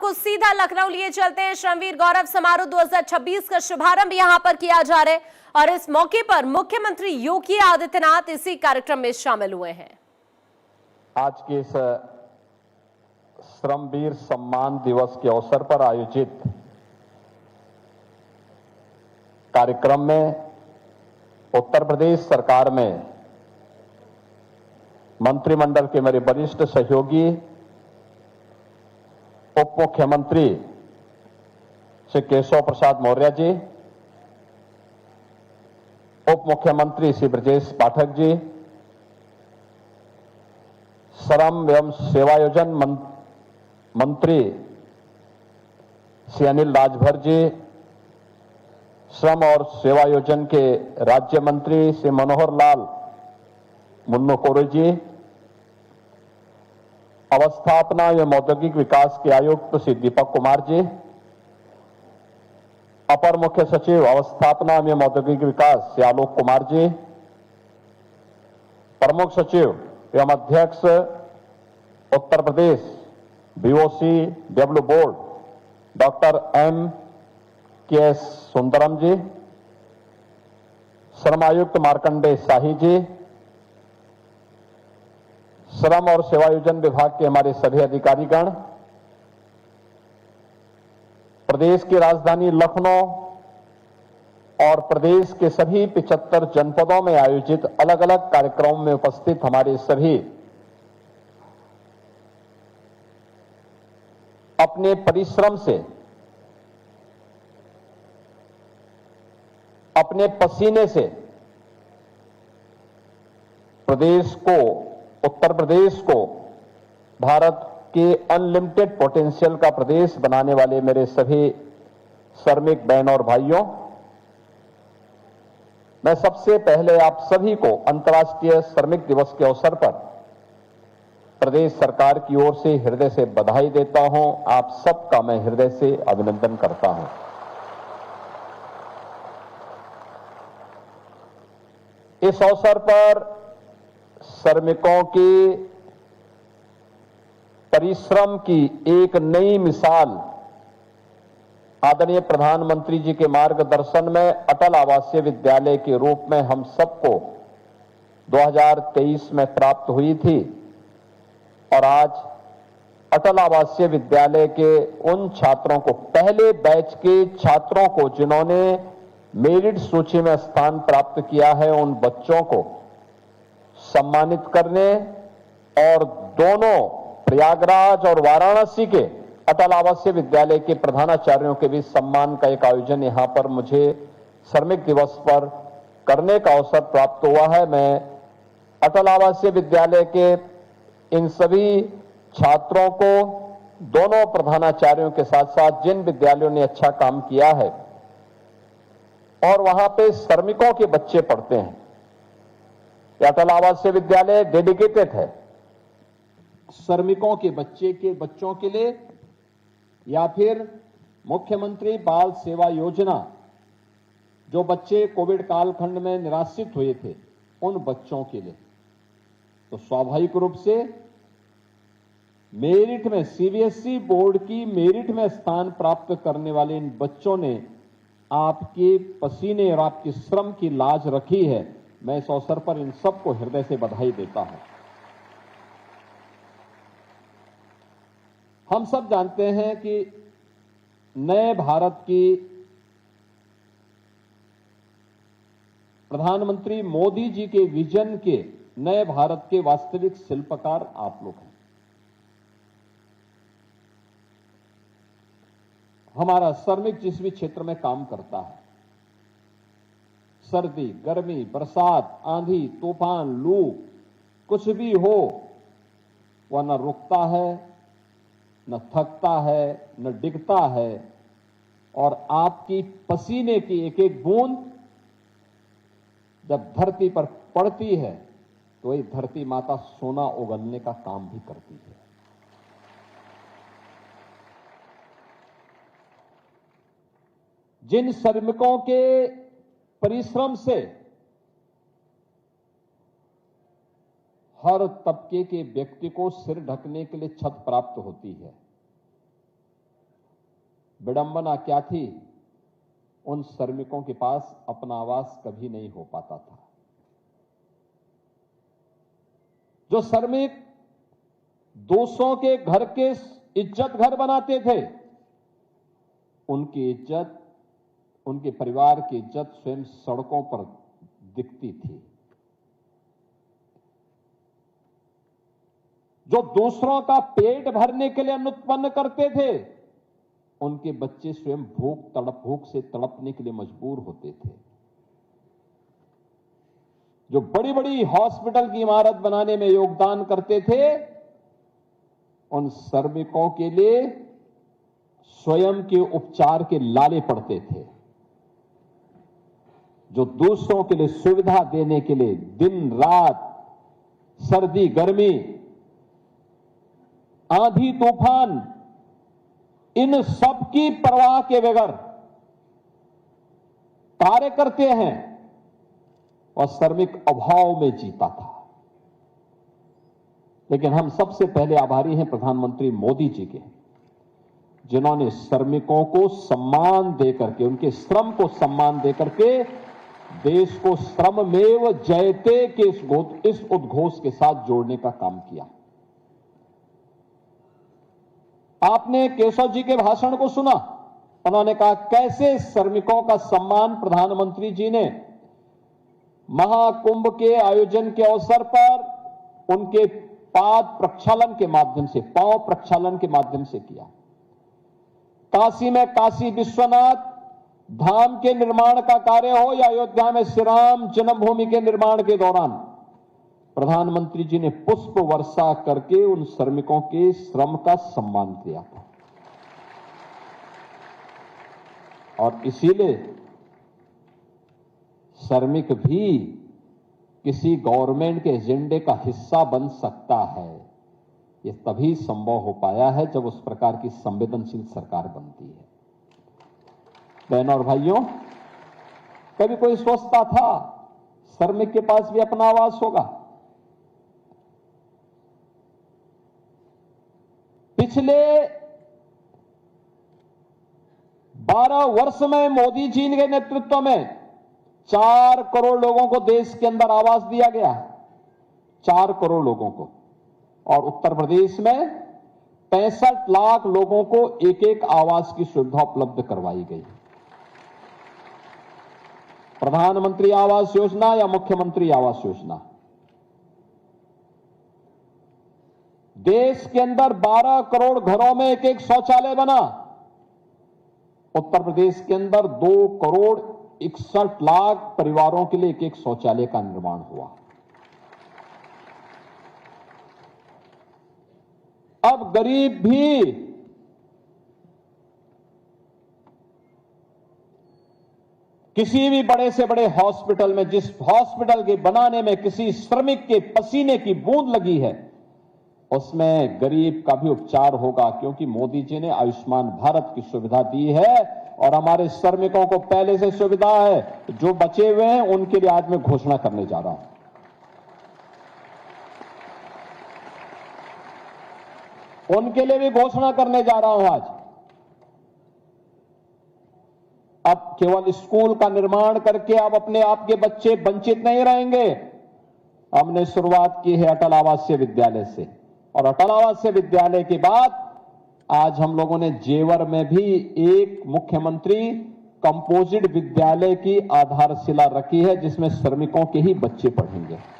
आपको सीधा लखनऊ लिए चलते हैं। श्रमवीर गौरव समारोह 2026 का शुभारंभ यहां पर किया जा रहा है और इस मौके पर मुख्यमंत्री योगी आदित्यनाथ इसी कार्यक्रम में शामिल हुए हैं। आज के इस श्रमवीर सम्मान दिवस के अवसर पर आयोजित कार्यक्रम में उत्तर प्रदेश सरकार में मंत्रिमंडल के मेरे वरिष्ठ सहयोगी उप मुख्यमंत्री श्री केशव प्रसाद मौर्य जी, उप मुख्यमंत्री श्री ब्रजेश पाठक जी, श्रम एवं सेवायोजन मंत्री श्री अनिल राजभर जी, श्रम और सेवायोजन के राज्य मंत्री श्री मनोहर लाल मुन्नो कोरे जी, अवस्थापना एवं औद्योगिक विकास के आयुक्त श्री दीपक कुमार जी, अपर मुख्य सचिव अवस्थापना एवं औद्योगिक विकास श्री आलोक कुमार जी, प्रमुख सचिव एवं अध्यक्ष Uttar Pradesh BOC W board doctor M.K.S. Sundaram ji, श्रम आयुक्त मार्कंडेय शाही जी, श्रम और सेवायोजन विभाग के हमारे सभी अधिकारीगण, प्रदेश की राजधानी लखनऊ और प्रदेश के सभी 75 जनपदों में आयोजित अलग अलग कार्यक्रमों में उपस्थित हमारे सभी अपने परिश्रम से, अपने पसीने से प्रदेश को, उत्तर प्रदेश को भारत के अनलिमिटेड पोटेंशियल का प्रदेश बनाने वाले मेरे सभी श्रमिक बहनों और भाइयों, मैं सबसे पहले आप सभी को अंतर्राष्ट्रीय श्रमिक दिवस के अवसर पर प्रदेश सरकार की ओर से हृदय से बधाई देता हूं। आप सबका मैं हृदय से अभिनंदन करता हूं। इस अवसर पर श्रमिकों के परिश्रम की एक नई मिसाल आदरणीय प्रधानमंत्री जी के मार्गदर्शन में अटल आवासीय विद्यालय के रूप में हम सबको 2023 में प्राप्त हुई थी और आज अटल आवासीय विद्यालय के उन छात्रों को, पहले बैच के छात्रों को जिन्होंने मेरिट सूची में स्थान प्राप्त किया है, उन बच्चों को सम्मानित करने और दोनों प्रयागराज और वाराणसी के अटल आवासीय विद्यालय के प्रधानाचार्यों के बीच सम्मान का एक आयोजन यहां पर मुझे श्रमिक दिवस पर करने का अवसर प्राप्त हुआ है। मैं अटल आवासीय विद्यालय के इन सभी छात्रों को, दोनों प्रधानाचार्यों के साथ साथ जिन विद्यालयों ने अच्छा काम किया है और वहां पे श्रमिकों के बच्चे पढ़ते हैं, अटल आवासीय विद्यालय डेडिकेटेड है श्रमिकों के बच्चों के लिए, या फिर मुख्यमंत्री बाल सेवा योजना, जो बच्चे कोविड कालखंड में निराश्रित हुए थे, उन बच्चों के लिए। तो स्वाभाविक रूप से मेरिट में, सीबीएसई बोर्ड की मेरिट में स्थान प्राप्त करने वाले इन बच्चों ने आपके पसीने और आपके श्रम की लाज रखी है। मैं इस अवसर पर इन सबको हृदय से बधाई देता हूं। हम सब जानते हैं कि नए भारत की प्रधानमंत्री मोदी जी के विजन के, नए भारत के वास्तविक शिल्पकार आप लोग हैं। हमारा श्रमिक जिस भी क्षेत्र में काम करता है, सर्दी, गर्मी, बरसात, आंधी, तूफान, लू, कुछ भी हो, वह न रुकता है, न थकता है, न डिगता है और आपकी पसीने की एक एक बूंद जब धरती पर पड़ती है तो ये धरती माता सोना उगलने का काम भी करती है। जिन श्रमिकों के परिश्रम से हर तबके के व्यक्ति को सिर ढकने के लिए छत प्राप्त होती है, विडंबना क्या थी, उन श्रमिकों के पास अपना आवास कभी नहीं हो पाता था। जो श्रमिक दूसरों के घर के इज्जत घर बनाते थे, उनकी इज्जत, उनके परिवार की इज्जत स्वयं सड़कों पर दिखती थी। जो दूसरों का पेट भरने के लिए अन्न उत्पन्न करते थे, उनके बच्चे स्वयं भूख से तड़पने के लिए मजबूर होते थे। जो बड़ी बड़ी हॉस्पिटल की इमारत बनाने में योगदान करते थे, उन श्रमिकों के लिए स्वयं के उपचार के लाले पड़ते थे। जो दूसरों के लिए सुविधा देने के लिए दिन रात, सर्दी गर्मी, आंधी तूफान, इन सब की परवाह के बगैर कार्य करते हैं, और श्रमिक अभाव में जीता था। लेकिन हम सबसे पहले आभारी हैं प्रधानमंत्री मोदी जी के, जिन्होंने श्रमिकों को सम्मान देकर के, उनके श्रम को सम्मान देकर के देश को श्रममेव जयते के इस उद्घोष के साथ जोड़ने का काम किया। आपने केशव जी के भाषण को सुना, उन्होंने कहा कैसे श्रमिकों का सम्मान प्रधानमंत्री जी ने महाकुंभ के आयोजन के अवसर पर उनके पाद प्रक्षालन के माध्यम से, पांव प्रक्षालन के माध्यम से किया। काशी में काशी विश्वनाथ धाम के निर्माण का कार्य हो या अयोध्या में श्री राम जन्मभूमि के निर्माण के दौरान प्रधानमंत्री जी ने पुष्प वर्षा करके उन श्रमिकों के श्रम का सम्मान किया था। और इसीलिए श्रमिक भी किसी गवर्नमेंट के एजेंडे का हिस्सा बन सकता है। यह तभी संभव हो पाया है जब उस प्रकार की संवेदनशील सरकार बनती है। बहनों और भाइयों, कभी कोई सोचता था श्रमिक के पास भी अपना आवास होगा? पिछले 12 वर्ष में मोदी जी के नेतृत्व में 4 करोड़ लोगों को देश के अंदर आवास दिया गया, 4 करोड़ लोगों को। और उत्तर प्रदेश में 65 लाख लोगों को एक एक आवास की सुविधा उपलब्ध करवाई गई। प्रधानमंत्री आवास योजना या मुख्यमंत्री आवास योजना, देश के अंदर 12 करोड़ घरों में एक एक शौचालय बना। उत्तर प्रदेश के अंदर 2 करोड़ 61 लाख परिवारों के लिए एक एक शौचालय का निर्माण हुआ। अब गरीब भी किसी भी बड़े से बड़े हॉस्पिटल में, जिस हॉस्पिटल के बनाने में किसी श्रमिक के पसीने की बूंद लगी है, उसमें गरीब का भी उपचार होगा, क्योंकि मोदी जी ने आयुष्मान भारत की सुविधा दी है। और हमारे श्रमिकों को पहले से सुविधा है। जो बचे हुए हैं उनके लिए आज मैं घोषणा करने जा रहा हूं। उनके लिए भी घोषणा करने जा रहा हूं आज। अब केवल स्कूल का निर्माण करके अब अपने आप के बच्चे वंचित नहीं रहेंगे। हमने शुरुआत की है अटल आवासीय विद्यालय से, और अटल आवासीय विद्यालय के बाद आज हम लोगों ने जेवर में भी एक मुख्यमंत्री कंपोजिट विद्यालय की आधारशिला रखी है, जिसमें श्रमिकों के ही बच्चे पढ़ेंगे।